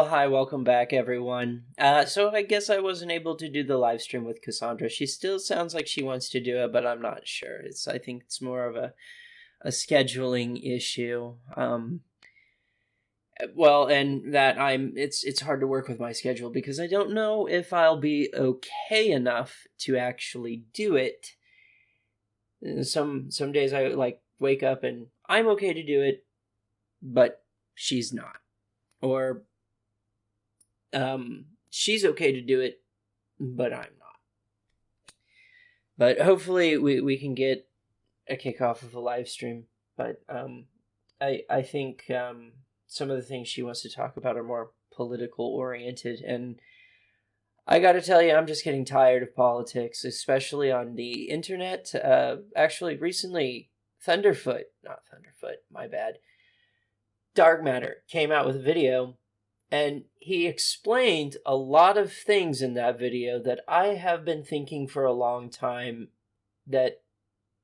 hi, welcome back, everyone. So I guess I wasn't able to do the live stream with Cassandra. She still sounds like she wants to do it, but I'm not sure. I think it's more of a scheduling issue. Well, and that it's hard to work with my schedule because I don't know if I'll be okay enough to actually do it. Some days I wake up and I'm okay to do it, but she's not. Or she's okay to do it, but I'm not. But hopefully we can get a kickoff of a live stream. But I think some of the things she wants to talk about are more political oriented, and I gotta tell you, I'm just getting tired of politics, especially on the internet. Actually, recently, my bad. Dark Matter came out with a video, and he explained a lot of things in that video that I have been thinking for a long time, that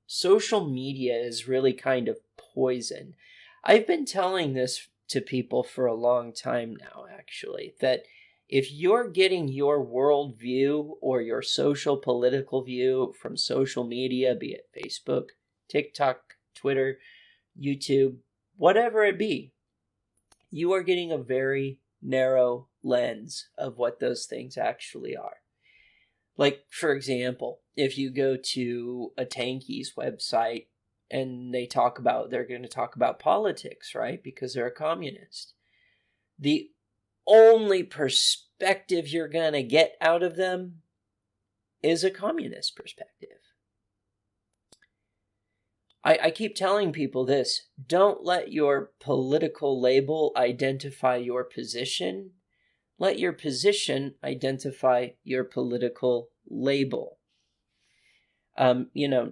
social media is really kind of poison. I've been telling this to people for a long time now, actually, that if you're getting your worldview or your social political view from social media, be it Facebook, TikTok, Twitter, YouTube, whatever it be, you are getting a very narrow lens of what those things actually are. Like, for example, if you go to a Tankies website and they're going to talk about politics, right? Because they're a communist. The only perspective you're going to get out of them is a communist perspective. I keep telling people this: don't let your political label identify your position. Let your position identify your political label.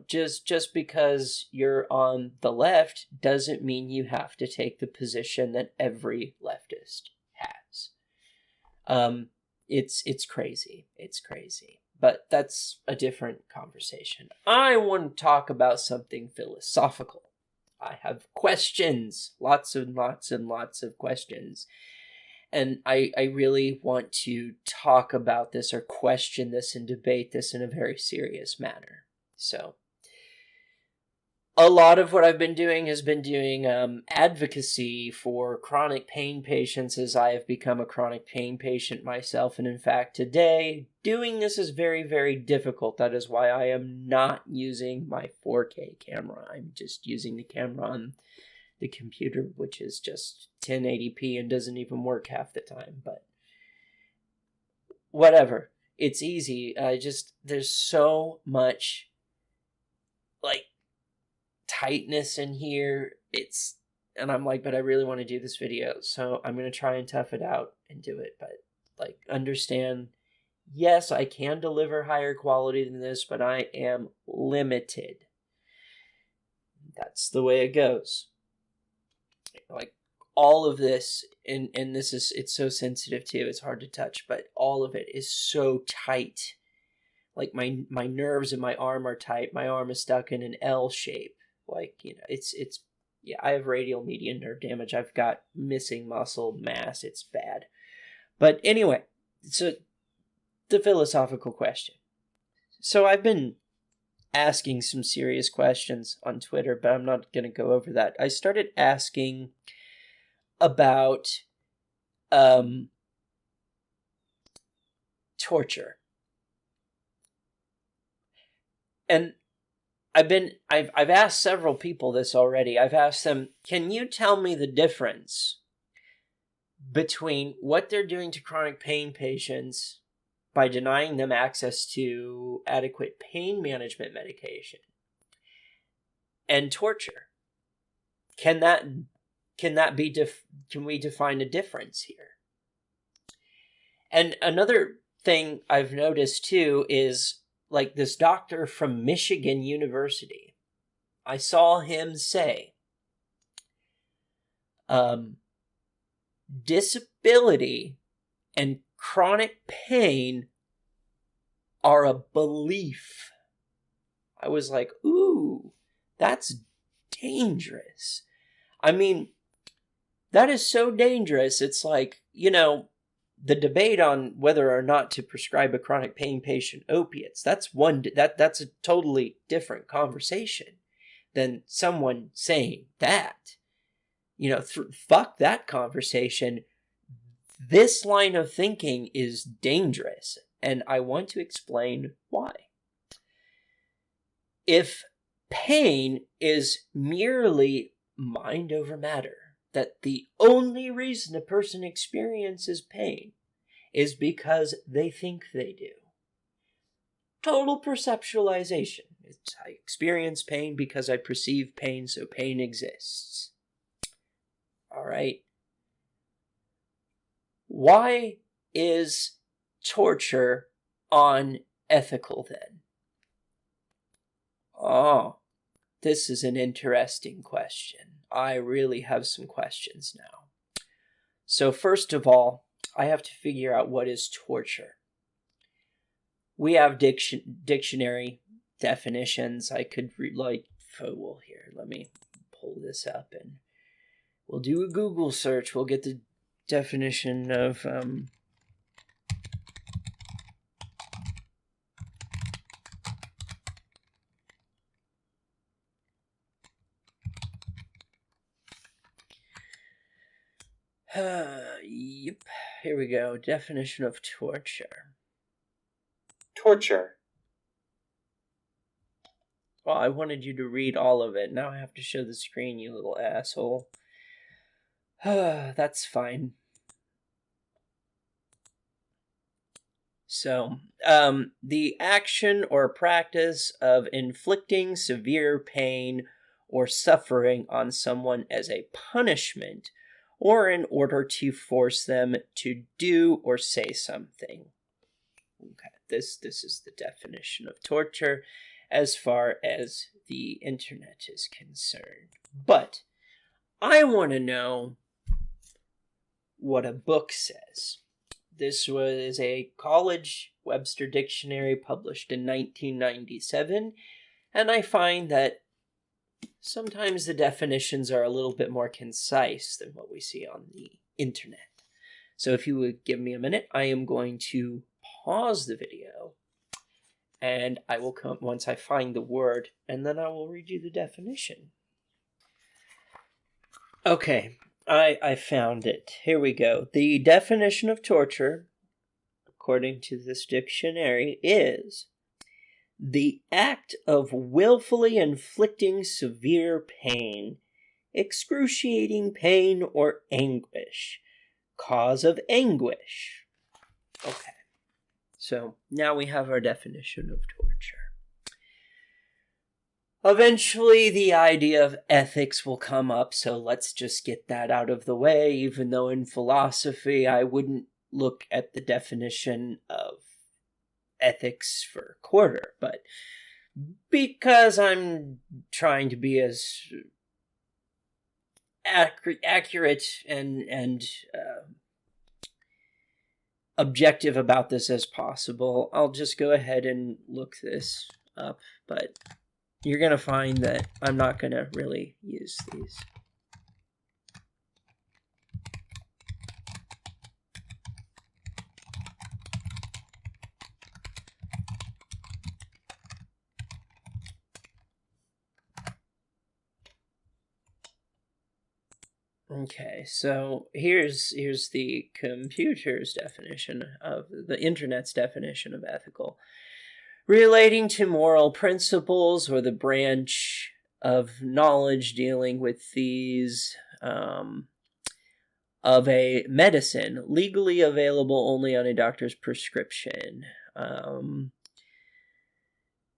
Just because you're on the left doesn't mean you have to take the position that every leftist has. It's crazy. It's crazy. But that's a different conversation. I want to talk about something philosophical. I have questions, lots and lots and lots of questions. And I really want to talk about this or question this and debate this in a very serious manner. So, a lot of what I've been doing has been doing advocacy for chronic pain patients, as I have become a chronic pain patient myself. And in fact, today, doing this is very, very difficult. That is why I am not using my 4K camera. I'm just using the camera on the computer, which is just 1080p and doesn't even work half the time. But whatever. It's easy. There's so much tightness in here. And I'm like, but I really want to do this video, so I'm going to try and tough it out and do it. But understand, yes, I can deliver higher quality than this, but I am limited. That's the way it goes. All of this, and it's so sensitive too, it's hard to touch, but all of it is so tight. My nerves in my arm are tight. My arm is stuck in an L shape. I have radial median nerve damage. I've got missing muscle mass. It's bad. But anyway, so the philosophical question. So I've been asking some serious questions on Twitter, but I'm not going to go over that. I started asking about torture. And I've asked several people this already. I've asked them, can you tell me the difference between what they're doing to chronic pain patients by denying them access to adequate pain management medication and torture? Can we define a difference here? And another thing I've noticed too is, this doctor from Michigan University, I saw him say, disability and chronic pain are a belief. I was like, ooh, that's dangerous. I mean, that is so dangerous. It's like, the debate on whether or not to prescribe a chronic pain patient opiates, that's a totally different conversation than someone saying that. Fuck that conversation. This line of thinking is dangerous, and I want to explain why. If pain is merely mind over matter, that the only reason a person experiences pain is because they think they do. Total perceptualization. I experience pain because I perceive pain, so pain exists. All right. Why is torture unethical then? Oh, this is an interesting question. I really have some questions now. So first of all, I have to figure out what is torture. We have dictionary definitions. I could here, let me pull this up and we'll do a Google search. We'll get the definition of yep, here we go. Definition of torture. Torture. Well, I wanted you to read all of it. Now I have to show the screen, you little asshole. That's fine. So, the action or practice of inflicting severe pain or suffering on someone as a punishment or in order to force them to do or say something. Okay, this is the definition of torture as far as the internet is concerned. But I want to know what a book says. This was a College Webster Dictionary published in 1997, and I find that sometimes the definitions are a little bit more concise than what we see on the internet. So if you would give me a minute, I am going to pause the video, and I will come once I find the word, and then I will read you the definition. Okay, I found it. Here we go. The definition of torture, according to this dictionary, is the act of willfully inflicting severe pain, excruciating pain or anguish, cause of anguish. Okay, so now we have our definition of torture. Eventually, the idea of ethics will come up, so let's just get that out of the way, even though in philosophy I wouldn't look at the definition of ethics for a quarter, but because I'm trying to be as accurate and objective about this as possible, I'll just go ahead and look this up, but you're going to find that I'm not going to really use these. Okay, so here's the computer's definition of the internet's definition of ethical. Relating to moral principles or the branch of knowledge dealing with these of a medicine legally available only on a doctor's prescription.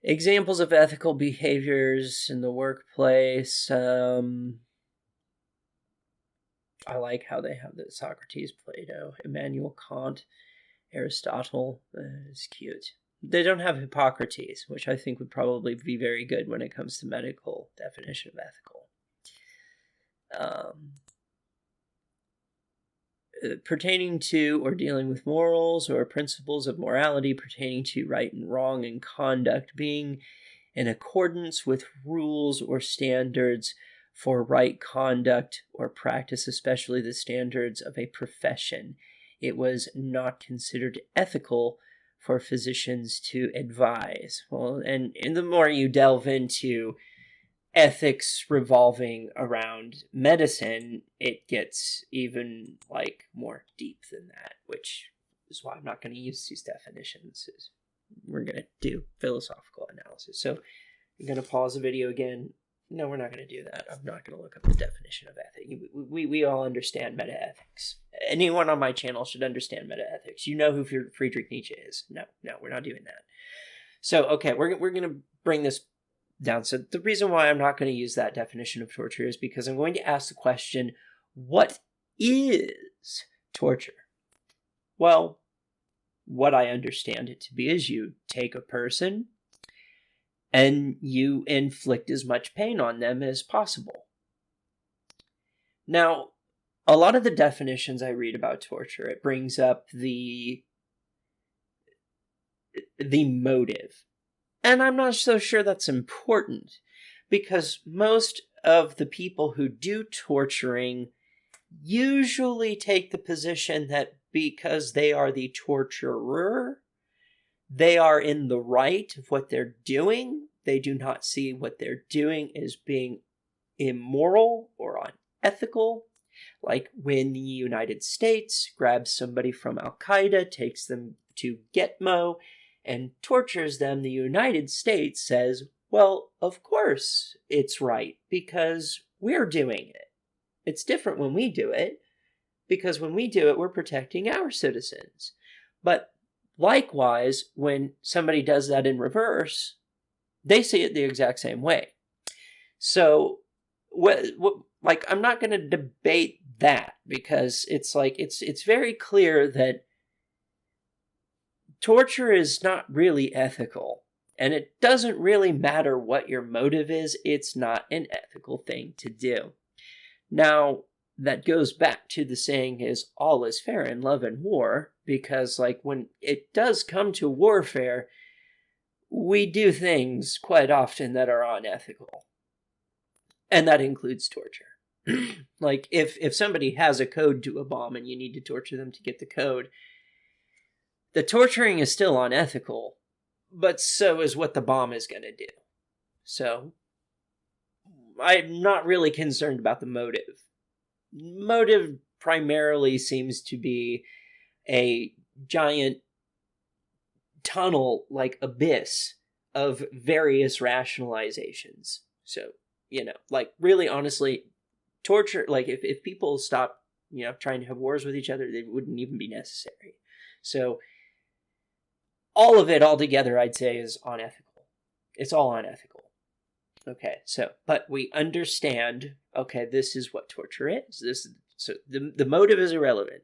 Examples of ethical behaviors in the workplace. I like how they have the Socrates, Plato, Immanuel Kant, Aristotle. It's cute. They don't have Hippocrates, which I think would probably be very good when it comes to medical definition of ethical. Pertaining to or dealing with morals or principles of morality pertaining to right and wrong and conduct being in accordance with rules or standards for right conduct or practice, especially the standards of a profession, it was not considered ethical for physicians to advise. Well, and the more you delve into ethics revolving around medicine, it gets even more deep than that, which is why I'm not going to use these definitions. We're going to do philosophical analysis. So I'm going to pause the video again. No, we're not going to do that. I'm not going to look up the definition of ethics. We all understand metaethics. Anyone on my channel should understand metaethics. You know who Friedrich Nietzsche is. No, we're not doing that. So, okay, we're going to bring this down. So the reason why I'm not going to use that definition of torture is because I'm going to ask the question, what is torture? Well, what I understand it to be is you take a person and you inflict as much pain on them as possible. Now, a lot of the definitions I read about torture, it brings up the motive. And I'm not so sure that's important, because most of the people who do torturing usually take the position that because they are the torturer, they are in the right of what they're doing. They do not see what they're doing as being immoral or unethical. Like when the United States grabs somebody from Al-Qaeda, takes them to Gitmo, and tortures them, the United States says, well, of course it's right, because we're doing it. It's different when we do it, because when we do it, we're protecting our citizens. But likewise, when somebody does that in reverse, they see it the exact same way. So, I'm not going to debate that, because it's very clear that torture is not really ethical, and it doesn't really matter what your motive is. It's not an ethical thing to do. Now, that goes back to the saying is all is fair in love and war, because when it does come to warfare, we do things quite often that are unethical. And that includes torture. If somebody has a code to a bomb and you need to torture them to get the code, the torturing is still unethical, but so is what the bomb is going to do. So, I'm not really concerned about the motive. Motive primarily seems to be a giant tunnel, abyss of various rationalizations. So, really honestly, torture, if people stop, trying to have wars with each other, they wouldn't even be necessary. So, all of it altogether, I'd say, is unethical. It's all unethical. Okay, but we understand, okay, this is what torture is. So the motive is irrelevant.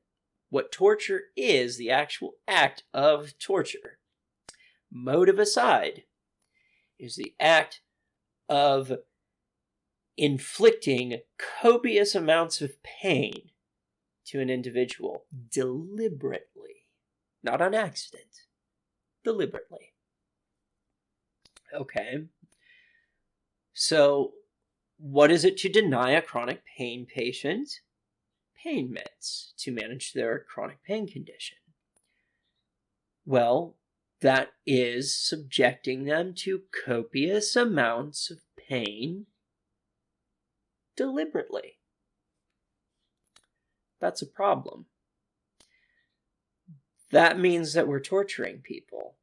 What torture is, the actual act of torture, motive aside, is the act of inflicting copious amounts of pain to an individual deliberately, not on accident. Deliberately. Okay. So, what is it to deny a chronic pain patient pain meds to manage their chronic pain condition? Well, that is subjecting them to copious amounts of pain deliberately. That's a problem. That means that we're torturing people.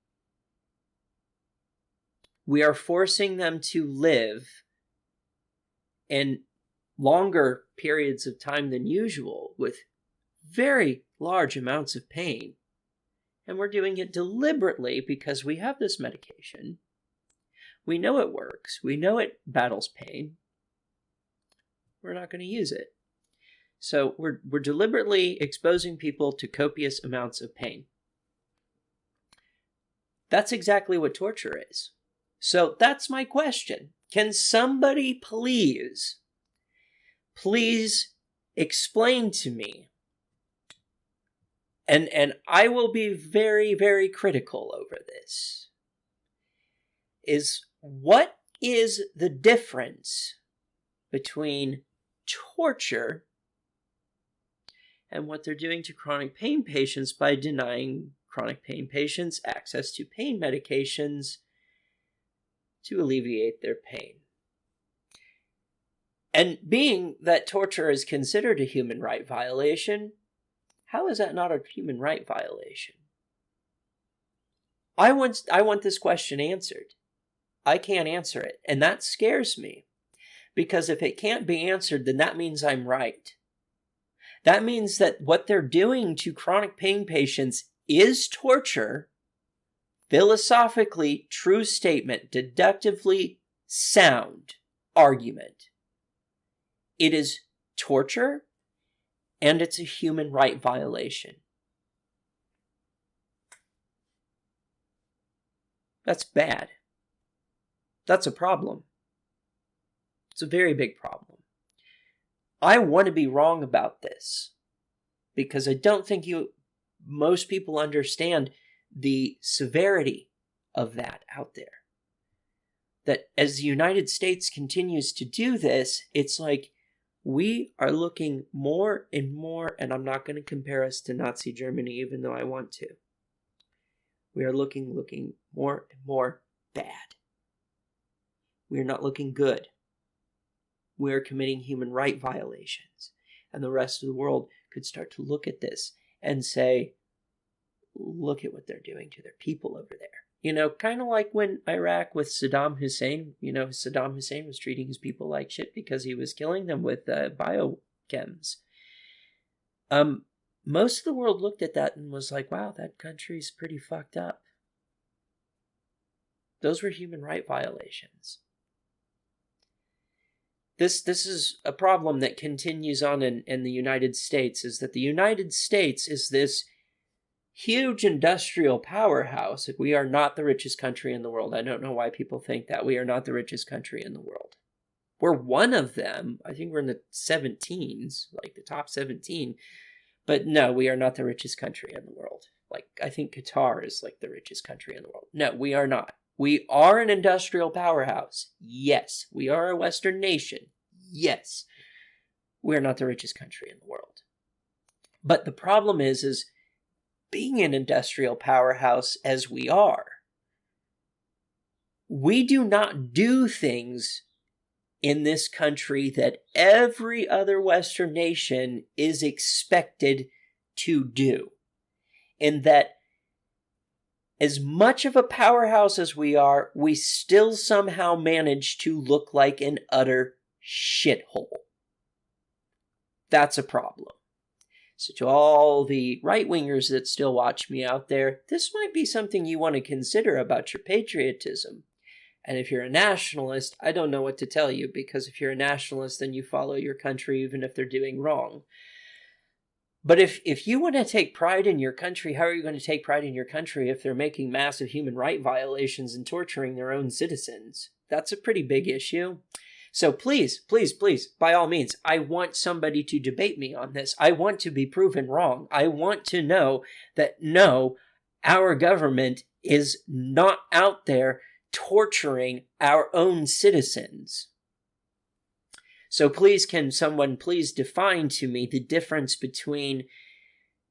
We are forcing them to live in longer periods of time than usual with very large amounts of pain. And we're doing it deliberately because we have this medication. We know it works. We know it battles pain. We're not going to use it. So we're deliberately exposing people to copious amounts of pain. That's exactly what torture is. So that's my question. Can somebody please explain to me, and I will be very, very critical over this, is what is the difference between torture and what they're doing to chronic pain patients by denying chronic pain patients access to pain medications to alleviate their pain. And being that torture is considered a human right violation, how is that not a human right violation? I want this question answered. I can't answer it, and that scares me. Because if it can't be answered, then that means I'm right. That means that what they're doing to chronic pain patients is torture. Philosophically true statement, deductively sound argument. It is torture, and it's a human right violation. That's bad. That's a problem. It's a very big problem. I want to be wrong about this because I don't think most people understand the severity of that out there. That as the United States continues to do this, it's like we are looking more and more, and I'm not going to compare us to Nazi Germany, even though I want to. We are looking more and more bad. We are not looking good. We are committing human right violations. And the rest of the world could start to look at this and say, look at what they're doing to their people over there. You know, kind of like when Iraq with Saddam Hussein, Saddam Hussein was treating his people like shit because he was killing them with biochems. Most of the world looked at that and was like, wow, that country's pretty fucked up. Those were human right violations. This is a problem that continues on in the United States, is that the United States is this huge industrial powerhouse. We are not the richest country in the world. I don't know why people think that. We are not the richest country in the world. We're one of them. I think we're in the 17s, like the top 17. But no, we are not the richest country in the world. Like, I think Qatar is like the richest country in the world. No, we are not. We are an industrial powerhouse. Yes. We are a Western nation. Yes. We are not the richest country in the world. But the problem is being an industrial powerhouse as we are, we do not do things in this country that every other Western nation is expected to do. In that, as much of a powerhouse as we are, we still somehow manage to look like an utter shithole. That's a problem. So to all the right-wingers that still watch me out there, this might be something you want to consider about your patriotism. And if you're a nationalist, I don't know what to tell you, because if you're a nationalist, then you follow your country even if they're doing wrong. But if you want to take pride in your country, how are you going to take pride in your country if they're making massive human right violations and torturing their own citizens? That's a pretty big issue. So please, please, please, by all means, I want somebody to debate me on this. I want to be proven wrong. I want to know that, no, our government is not out there torturing our own citizens. So please, can someone please define to me the difference between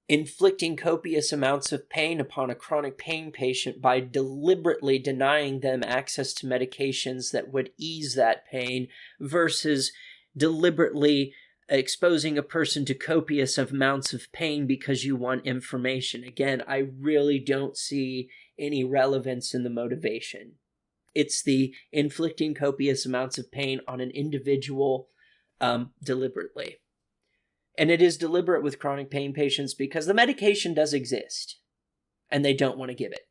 inflicting copious amounts of pain upon a chronic pain patient by deliberately denying them access to medications that would ease that pain versus deliberately exposing a person to copious amounts of pain because you want information. Again, I really don't see any relevance in the motivation. It's the inflicting copious amounts of pain on an individual deliberately. And it is deliberate with chronic pain patients because the medication does exist and they don't want to give it.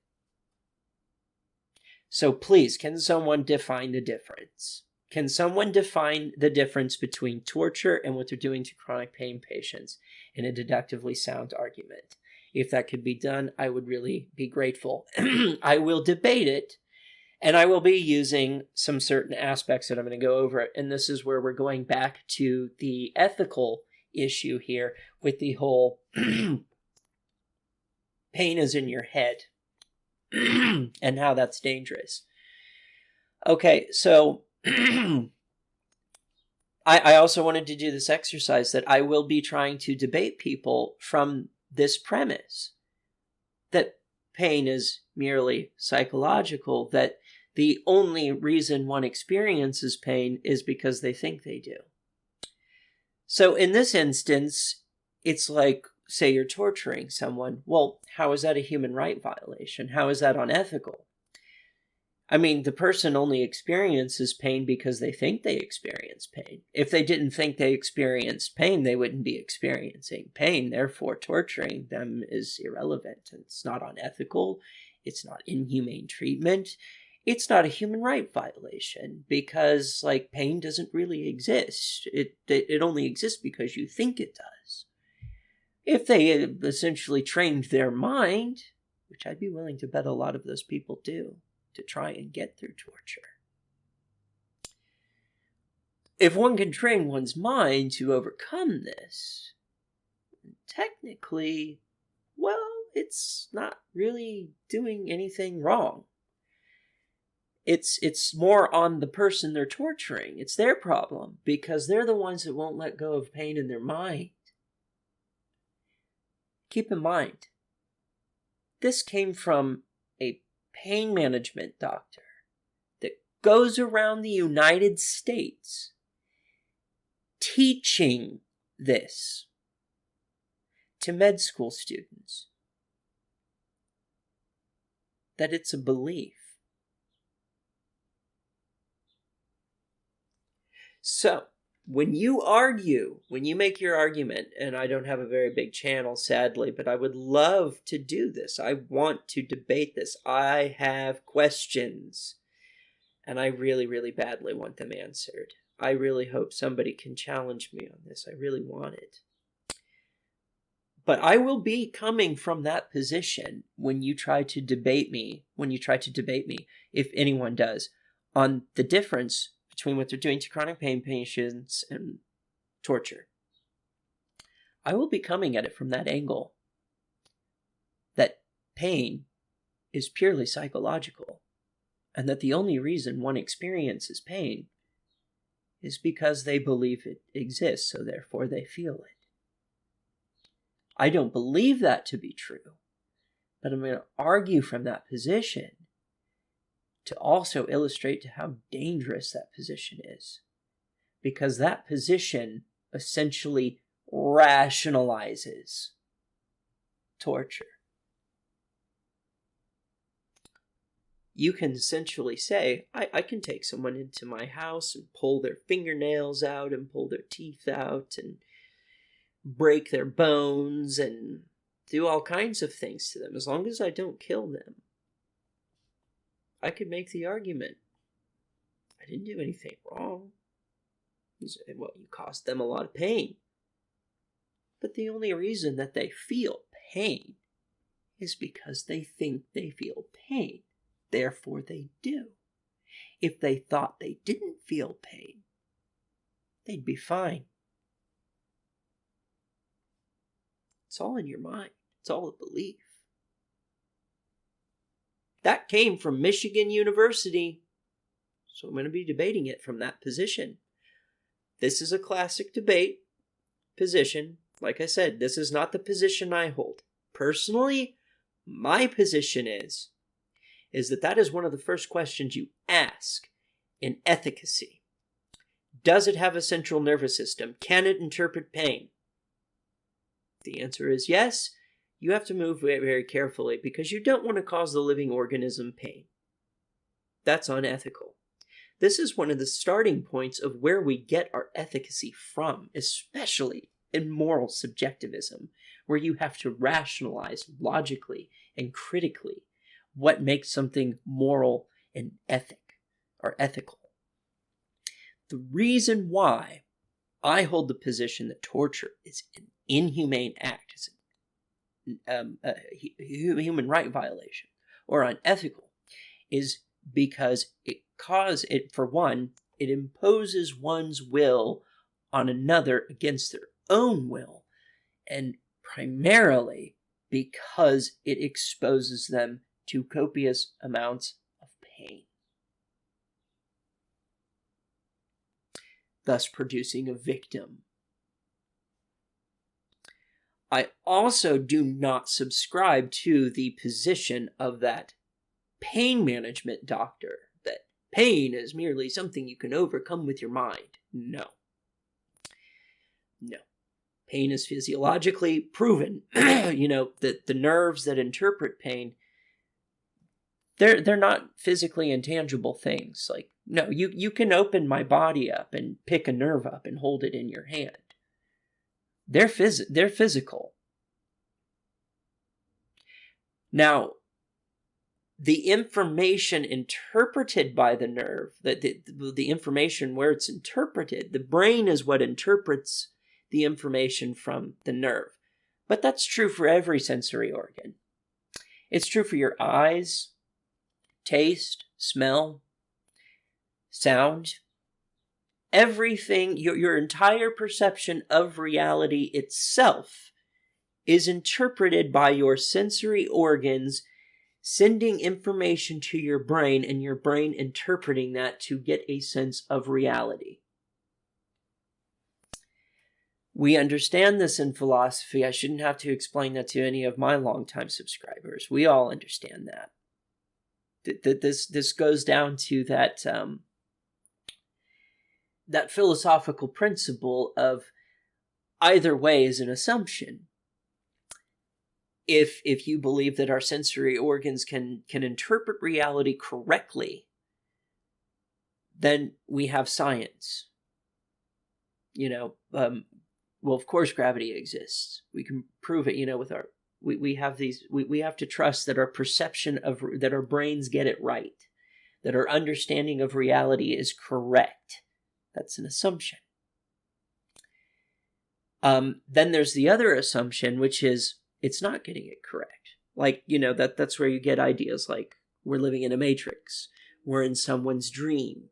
So please, can someone define the difference? Can someone define the difference between torture and what they're doing to chronic pain patients in a deductively sound argument? If that could be done, I would really be grateful. I will debate it. And I will be using some certain aspects that I'm going to go over. And this is where we're going back to the ethical issue here with the whole pain is in your head and how that's dangerous. Okay, so I also wanted to do this exercise that I will be trying to debate people from this premise that pain is merely psychological, that the only reason one experiences pain is because they think they do. So in this instance, it's like, say you're torturing someone. Well, how is that a human right violation? How is that unethical? I mean, the person only experiences pain because they think they experience pain. If they didn't think they experienced pain, they wouldn't be experiencing pain. Therefore, torturing them is irrelevant. It's not unethical. It's not inhumane treatment. It's not a human right violation because, like, pain doesn't really exist. It only exists because you think it does. If they essentially trained their mind, which I'd be willing to bet a lot of those people do, to try and get through torture. If one can train one's mind to overcome this, technically, well, it's not really doing anything wrong. It's more on the person they're torturing. It's their problem because they're the ones that won't let go of pain in their mind. Keep in mind, this came from a pain management doctor that goes around the United States teaching this to med school students, that it's a belief. So, when you make your argument, and I don't have a very big channel, sadly, but I would love to do this. I want to debate this. I have questions, and I really, really badly want them answered. I really hope somebody can challenge me on this. I really want it. But I will be coming from that position when you try to debate me, if anyone does, on the difference between what they're doing to chronic pain patients and torture. I will be coming at it from that angle, that pain is purely psychological, and that the only reason one experiences pain is because they believe it exists, so therefore they feel it. I don't believe that to be true, but I'm going to argue from that position to also illustrate to how dangerous that position is. Because that position essentially rationalizes torture. You can essentially say, I can take someone into my house and pull their fingernails out and pull their teeth out and break their bones and do all kinds of things to them as long as I don't kill them. I could make the argument, I didn't do anything wrong. Well, you caused them a lot of pain. But the only reason that they feel pain is because they think they feel pain. Therefore, they do. If they thought they didn't feel pain, they'd be fine. It's all in your mind. It's all a belief. That came from Michigan University, so I'm going to be debating it from that position. This is a classic debate position. Like I said, this is not the position I hold. Personally, my position is that is one of the first questions you ask in efficacy. Does it have a central nervous system? Can it interpret pain? If the answer is yes, you have to move very, very carefully because you don't want to cause the living organism pain. That's unethical. This is one of the starting points of where we get our efficacy from, especially in moral subjectivism, where you have to rationalize logically and critically what makes something moral and ethical. The reason why I hold the position that torture is an inhumane act, is a human right violation, or unethical, is because for one, it imposes one's will on another against their own will, and primarily because it exposes them to copious amounts of pain. thus producing a victim. I also do not subscribe to the position of that pain management doctor, that pain is merely something you can overcome with your mind. No. Pain is physiologically proven. That the nerves that interpret pain, they're not physically intangible things. Like, no, you can open my body up and pick a nerve up and hold it in your hand. They're physical. Now, the information interpreted by the nerve, the information where it's interpreted, the brain is what interprets the information from the nerve. But that's true for every sensory organ. It's true for your eyes, taste, smell, sound. Everything, your entire perception of reality itself is interpreted by your sensory organs, sending information to your brain and your brain interpreting that to get a sense of reality. We understand this in philosophy. I shouldn't have to explain that to any of my longtime subscribers. We all understand that. This goes down to that philosophical principle of either way is an assumption. If you believe that our sensory organs can interpret reality correctly, then we have science. Well, of course gravity exists. We can prove it, with our, we have to trust that our perception that our brains get it right, that our understanding of reality is correct. That's an assumption. Then there's the other assumption, which is it's not getting it correct. Like, that's where you get ideas like we're living in a matrix, we're in someone's dream.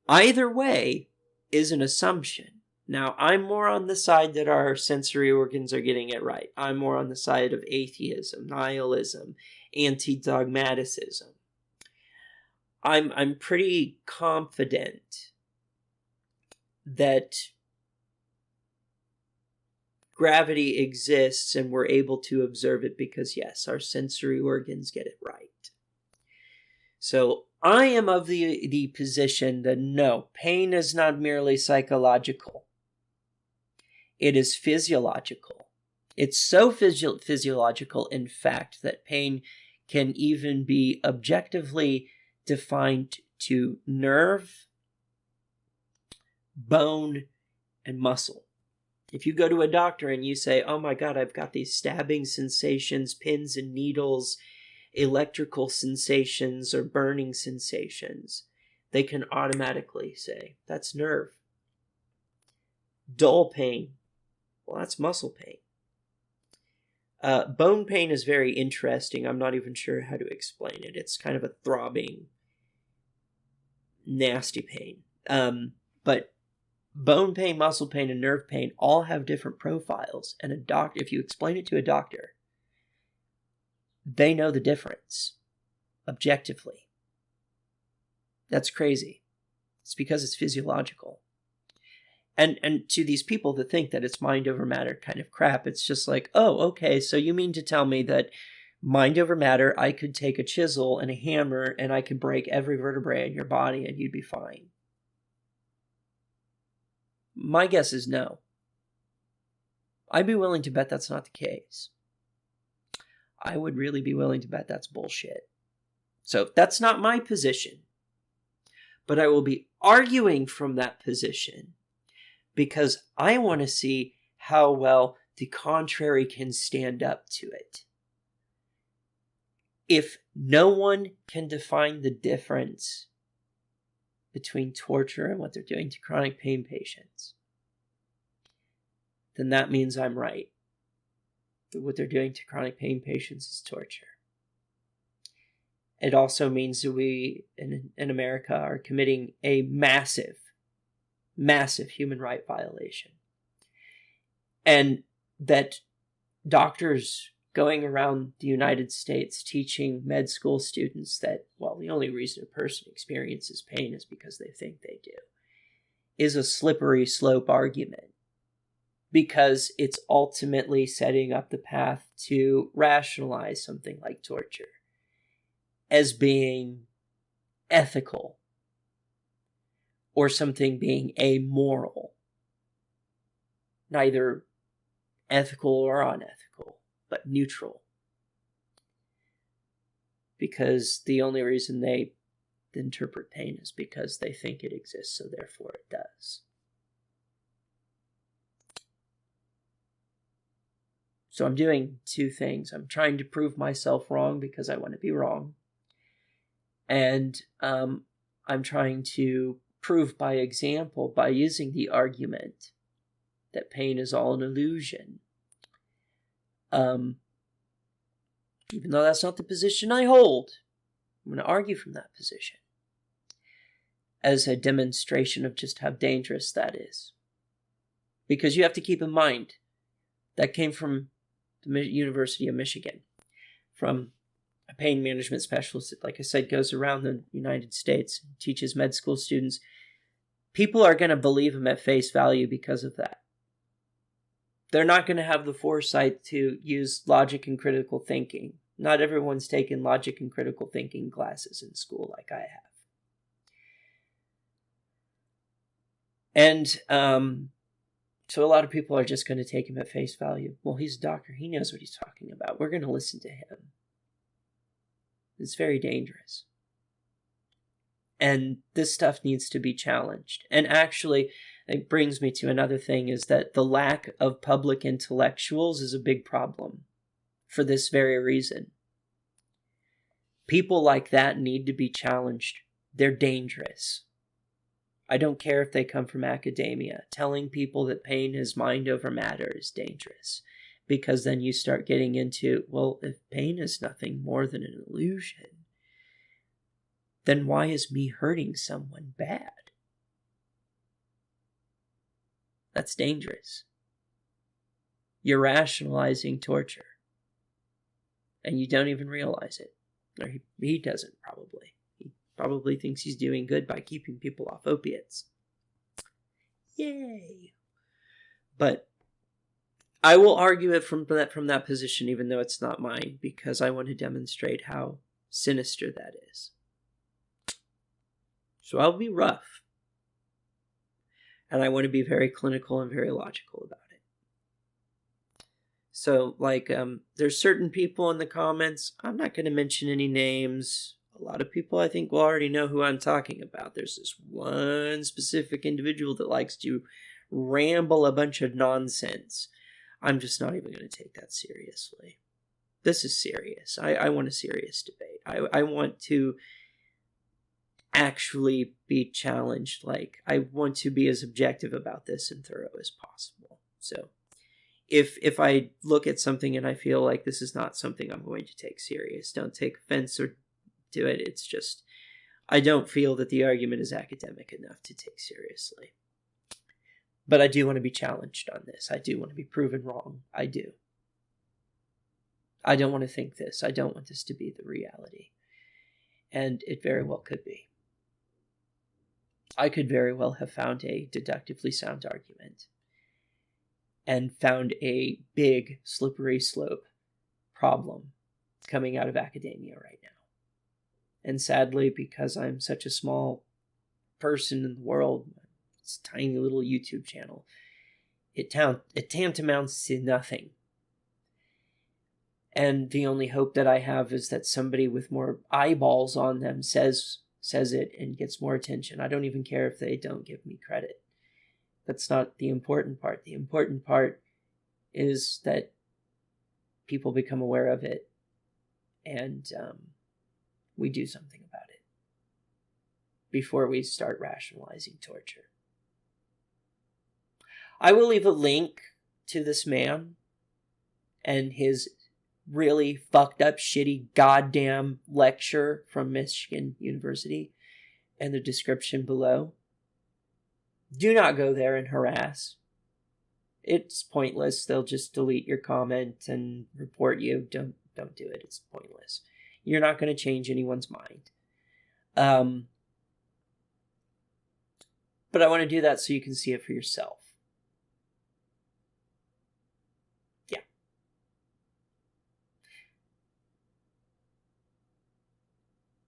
Either way is an assumption. Now, I'm more on the side that our sensory organs are getting it right. I'm more on the side of atheism, nihilism, anti-dogmaticism. I'm pretty confident that gravity exists and we're able to observe it because, yes, our sensory organs get it right. So I am of the position that no, pain is not merely psychological. It is physiological. It's so physiological, in fact, that pain can even be objectively defined to nerve, bone, and muscle. If you go to a doctor and you say, oh my God, I've got these stabbing sensations, pins and needles, electrical sensations, or burning sensations, they can automatically say, that's nerve. Dull pain, well, that's muscle pain. Bone pain is very interesting. I'm not even sure how to explain it. It's kind of a throbbing, nasty pain. But bone pain, muscle pain, and nerve pain all have different profiles. And if you explain it to a doctor, they know the difference objectively. That's crazy. It's because it's physiological. And to these people that think that it's mind over matter kind of crap, it's just like, oh, okay, so you mean to tell me that mind over matter, I could take a chisel and a hammer and I could break every vertebrae in your body and you'd be fine? My guess is no. I'd be willing to bet that's not the case. I would really be willing to bet that's bullshit. So that's not my position. But I will be arguing from that position because I want to see how well the contrary can stand up to it. If no one can define the difference between torture and what they're doing to chronic pain patients, then that means I'm right. That what they're doing to chronic pain patients is torture. It also means that we in America are committing a massive human right violation. And that doctors going around the United States teaching med school students that, well, the only reason a person experiences pain is because they think they do, is a slippery slope argument, because it's ultimately setting up the path to rationalize something like torture as being ethical or something being amoral, neither ethical or unethical, but neutral. Because the only reason they interpret pain is because they think it exists, so therefore it does. So I'm doing two things. I'm trying to prove myself wrong because I want to be wrong. And I'm trying to prove by example, by using the argument that pain is all an illusion. Even though that's not the position I hold, I'm going to argue from that position as a demonstration of just how dangerous that is. Because you have to keep in mind, that came from the University of Michigan, from a pain management specialist that, like I said, goes around the United States, teaches med school students. People are going to believe him at face value because of that. They're not going to have the foresight to use logic and critical thinking. Not everyone's taken logic and critical thinking classes in school like I have. And so a lot of people are just going to take him at face value. Well, he's a doctor. He knows what he's talking about. We're going to listen to him. It's very dangerous. And this stuff needs to be challenged. And actually, it brings me to another thing, is that the lack of public intellectuals is a big problem for this very reason. People like that need to be challenged. They're dangerous. I don't care if they come from academia. Telling people that pain is mind over matter is dangerous, because then you start getting into, well, if pain is nothing more than an illusion, then why is me hurting someone bad? That's dangerous. You're rationalizing torture, and you don't even realize it. Or he doesn't, probably. He probably thinks he's doing good by keeping people off opiates. Yay! But I will argue it from that position, even though it's not mine, because I want to demonstrate how sinister that is. So I'll be rough. And I want to be very clinical and very logical about it. So, like, there's certain people in the comments, I'm not going to mention any names. A lot of people, I think, will already know who I'm talking about. There's this one specific individual that likes to ramble a bunch of nonsense. I'm just not even going to take that seriously. This is serious. I want a serious debate. I want to actually be challenged. Like, I want to be as objective about this and thorough as possible. So if I look at something and I feel like this is not something I'm going to take serious, don't take offense or do it. It's just, I don't feel that the argument is academic enough to take seriously. But I do want to be challenged on this. I do want to be proven wrong. I do. I don't want to think this. I don't want this to be the reality. And it very well could be. I could very well have found a deductively sound argument and found a big slippery slope problem coming out of academia right now. And sadly, because I'm such a small person in the world, it's a tiny little YouTube channel, it tantamounts to nothing. And the only hope that I have is that somebody with more eyeballs on them says it and gets more attention. I don't even care if they don't give me credit. That's not the important part. The important part is that people become aware of it and we do something about it before we start rationalizing torture. I will leave a link to this man and his really fucked up, shitty, goddamn lecture from Michigan University in the description below. Do not go there and harass. it's pointless. They'll just delete your comment and report you. Don't do it. It's pointless. You're not going to change anyone's mind. But I want to do that so you can see it for yourself. Yeah.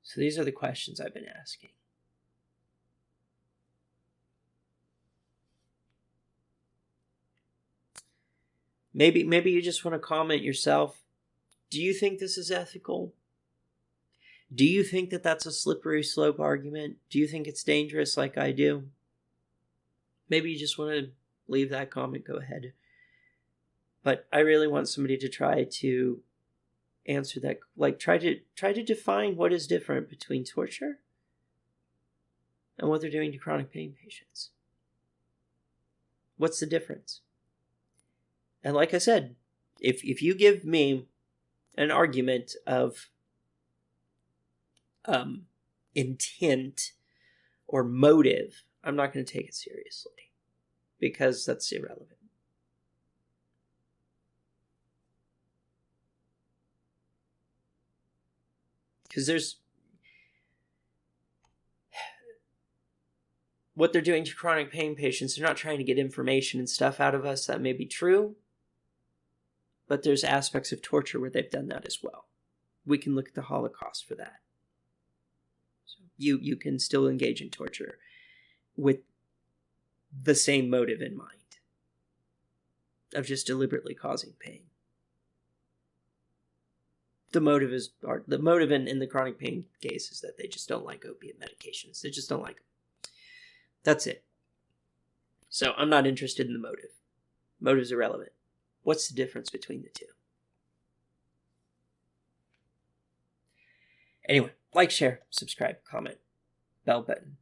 So these are the questions I've been asking. Maybe you just want to comment yourself. Do you think this is ethical? Do you think that that's a slippery slope argument? Do you think it's dangerous like I do? Maybe you just want to leave that comment, go ahead. But I really want somebody to try to answer that, like try to define what is different between torture and what they're doing to chronic pain patients. What's the difference? And like I said, if you give me an argument of intent or motive, I'm not going to take it seriously because that's irrelevant. Because there's what they're doing to chronic pain patients. They're not trying to get information and stuff out of us. That may be true, but there's aspects of torture where they've done that as well. We can look at the Holocaust for that. So you can still engage in torture with the same motive in mind of just deliberately causing pain. The motive in the chronic pain case is that they just don't like opiate medications. They just don't like them. That's it. So I'm not interested in the motive. Motive's irrelevant. What's the difference between the two? Anyway, like, share, subscribe, comment, bell button.